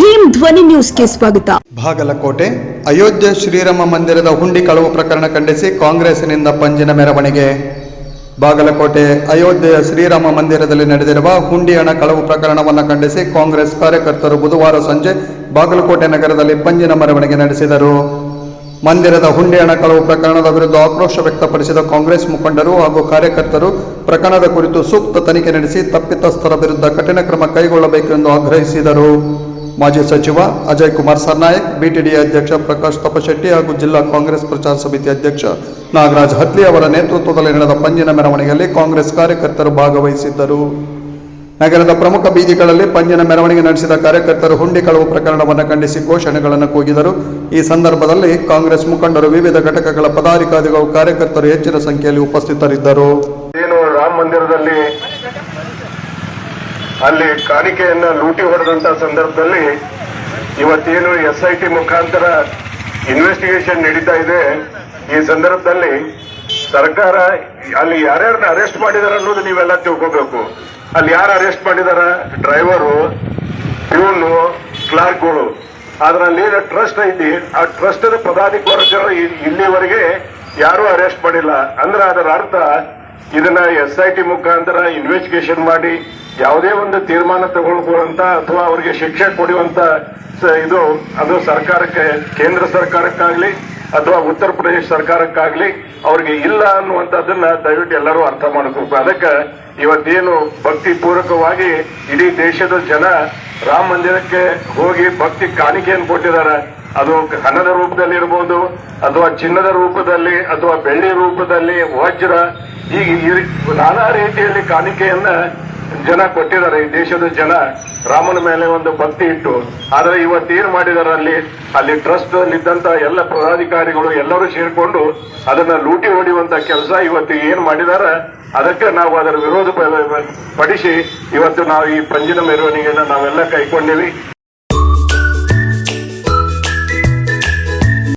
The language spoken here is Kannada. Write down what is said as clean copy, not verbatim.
ಭೀಮ್ ಧ್ವನಿ ನ್ಯೂಸ್ಗೆ ಸ್ವಾಗತ. ಬಾಗಲಕೋಟೆ ಅಯೋಧ್ಯೆ ಶ್ರೀರಾಮ ಮಂದಿರದ ಹುಂಡಿ ಕಳವು ಪ್ರಕರಣ ಖಂಡಿಸಿ ಕಾಂಗ್ರೆಸ್ನಿಂದ ಪಂಜಿನ ಮೆರವಣಿಗೆ. ಬಾಗಲಕೋಟೆ ಅಯೋಧ್ಯೆಯ ಶ್ರೀರಾಮ ಮಂದಿರದಲ್ಲಿ ನಡೆದಿರುವ ಹುಂಡಿ ಹಣ ಕಳವು ಪ್ರಕರಣವನ್ನು ಖಂಡಿಸಿ ಕಾಂಗ್ರೆಸ್ ಕಾರ್ಯಕರ್ತರು ಬುಧವಾರ ಸಂಜೆ ಬಾಗಲಕೋಟೆ ನಗರದಲ್ಲಿ ಪಂಜಿನ ಮೆರವಣಿಗೆ ನಡೆಸಿದರು. ಮಂದಿರದ ಹುಂಡಿ ಹಣ ಕಳವು ಪ್ರಕರಣದ ವಿರುದ್ಧ ಆಕ್ರೋಶ ವ್ಯಕ್ತಪಡಿಸಿದ ಕಾಂಗ್ರೆಸ್ ಮುಖಂಡರು ಹಾಗೂ ಕಾರ್ಯಕರ್ತರು ಪ್ರಕರಣದ ಕುರಿತು ಸೂಕ್ತ ತನಿಖೆ ನಡೆಸಿ ತಪ್ಪಿತಸ್ಥರ ವಿರುದ್ಧ ಕಠಿಣ ಕ್ರಮ ಕೈಗೊಳ್ಳಬೇಕು ಎಂದು ಆಗ್ರಹಿಸಿದರು. ಮಾಜಿ ಸಚಿವ ಅಜಯ್ ಕುಮಾರ್ ಸರ್ನಾಯಕ್, ಬಿಟಿಡಿ ಅಧ್ಯಕ್ಷ ಪ್ರಕಾಶ್ ತಪಶೆಟ್ಟಿ ಹಾಗೂ ಜಿಲ್ಲಾ ಕಾಂಗ್ರೆಸ್ ಪ್ರಚಾರ ಸಮಿತಿ ಅಧ್ಯಕ್ಷ ನಾಗರಾಜ್ ಹತ್ಲಿ ಅವರ ನೇತೃತ್ವದಲ್ಲಿ ನಡೆದ ಪಂಜಿನ ಮೆರವಣಿಗೆಯಲ್ಲಿ ಕಾಂಗ್ರೆಸ್ ಕಾರ್ಯಕರ್ತರು ಭಾಗವಹಿಸಿದ್ದರು. ನಗರದ ಪ್ರಮುಖ ಬೀದಿಗಳಲ್ಲಿ ಪಂಜಿನ ಮೆರವಣಿಗೆ ನಡೆಸಿದ ಕಾರ್ಯಕರ್ತರು ಹುಂಡಿ ಕಳವು ಪ್ರಕರಣವನ್ನು ಖಂಡಿಸಿ ಘೋಷಣೆಗಳನ್ನು ಕೂಗಿದರು. ಈ ಸಂದರ್ಭದಲ್ಲಿ ಕಾಂಗ್ರೆಸ್ ಮುಖಂಡರು, ವಿವಿಧ ಘಟಕಗಳ ಪದಾಧಿಕಾರಿಗಳು, ಕಾರ್ಯಕರ್ತರು ಹೆಚ್ಚಿನ ಸಂಖ್ಯೆಯಲ್ಲಿ ಉಪಸ್ಥಿತರಿದ್ದರು. ರಾಮ ಮಂದಿರದಲ್ಲಿ ಅಲ್ಲಿ ಕಾಣಿಕೆಯನ್ನ ಲೂಟಿ ಹೊಡೆದಂತ ಸಂದರ್ಭದಲ್ಲಿ ಇವತ್ತೇನು SIT ಮುಖಾಂತರ ಇನ್ವೆಸ್ಟಿಗೇಷನ್ ನಡೀತಾ ಇದೆ. ಈ ಸಂದರ್ಭದಲ್ಲಿ ಸರ್ಕಾರ ಅಲ್ಲಿ ಯಾರ್ಯಾರನ್ನ ಅರೆಸ್ಟ್ ಮಾಡಿದಾರ ಅನ್ನೋದು ನೀವೆಲ್ಲ ತಿಳ್ಕೋಬೇಕು. ಅಲ್ಲಿ ಯಾರು ಅರೆಸ್ಟ್ ಮಾಡಿದಾರ? ಡ್ರೈವರು, ಪ್ಯೂನು, ಕ್ಲಾರ್ಕ್ಗಳು. ಅದರಲ್ಲಿ ಟ್ರಸ್ಟ್ ಐತಿ, ಆ ಟ್ರಸ್ಟ್ ಪದಾಧಿಕಾರಿಗಳು ಇಲ್ಲಿವರೆಗೆ ಯಾರು ಅರೆಸ್ಟ್ ಮಾಡಿಲ್ಲ. ಅಂದ್ರೆ ಅದರ ಅರ್ಥ ಇದನ್ನ SIT ಮುಖಾಂತರ ಇನ್ವೆಸ್ಟಿಗೇಷನ್ ಮಾಡಿ ಯಾವುದೇ ಒಂದು ತೀರ್ಮಾನ ತಗೊಳ್ಕೊಳ್ಳುವಂತ ಅಥವಾ ಅವರಿಗೆ ಶಿಕ್ಷೆ ಕೊಡುವಂತ ಇದು ಅದು ಸರ್ಕಾರಕ್ಕೆ, ಕೇಂದ್ರ ಸರ್ಕಾರಕ್ಕಾಗ್ಲಿ ಅಥವಾ ಉತ್ತರ ಪ್ರದೇಶ ಸರ್ಕಾರಕ್ಕಾಗ್ಲಿ ಅವ್ರಿಗೆ ಇಲ್ಲ ಅನ್ನುವಂಥದ್ದನ್ನ ದಯವಿಟ್ಟು ಎಲ್ಲರೂ ಅರ್ಥ ಮಾಡ್ಕೋಬೇಕು. ಅದಕ್ಕೆ ಇವತ್ತೇನು ಭಕ್ತಿ ಪೂರ್ವಕವಾಗಿ ಇಡೀ ದೇಶದ ಜನ ರಾಮ ಮಂದಿರಕ್ಕೆ ಹೋಗಿ ಭಕ್ತಿ ಕಾಣಿಕೆಯನ್ನು ಕೊಟ್ಟಿದ್ದಾರೆ. ಅದು ಹಣದ ರೂಪದಲ್ಲಿ ಇರಬಹುದು, ಅಥವಾ ಚಿನ್ನದ ರೂಪದಲ್ಲಿ, ಅಥವಾ ಬೆಳ್ಳಿ ರೂಪದಲ್ಲಿ, ವಜ್ರ, ಹೀಗೆ ನಾನಾ ರೀತಿಯಲ್ಲಿ ಕಾಣಿಕೆಯನ್ನ ಜನ ಕೊಟ್ಟಿದ್ದಾರೆ. ಈ ದೇಶದ ಜನ ರಾಮನ ಮೇಲೆ ಒಂದು ಭಕ್ತಿ ಇಟ್ಟು. ಆದ್ರೆ ಇವತ್ತೇನ್ ಮಾಡಿದಾರೆ, ಅಲ್ಲಿ ಟ್ರಸ್ಟ್ ಅಲ್ಲಿದ್ದಂತ ಎಲ್ಲ ಪದಾಧಿಕಾರಿಗಳು ಎಲ್ಲರೂ ಸೇರ್ಕೊಂಡು ಅದನ್ನ ಲೂಟಿ ಹೊಡೆಯುವಂತ ಕೆಲಸ ಇವತ್ತು ಏನ್ ಮಾಡಿದಾರೆ. ಅದಕ್ಕೆ ನಾವು ಅದರ ವಿರೋಧ ಪಡಿಸಿ ಇವತ್ತು ನಾವು ಈ ಪಂಜಿನ ಮೆರವಣಿಗೆಯನ್ನ ನಾವೆಲ್ಲ ಕೈಗೊಂಡಿವಿ.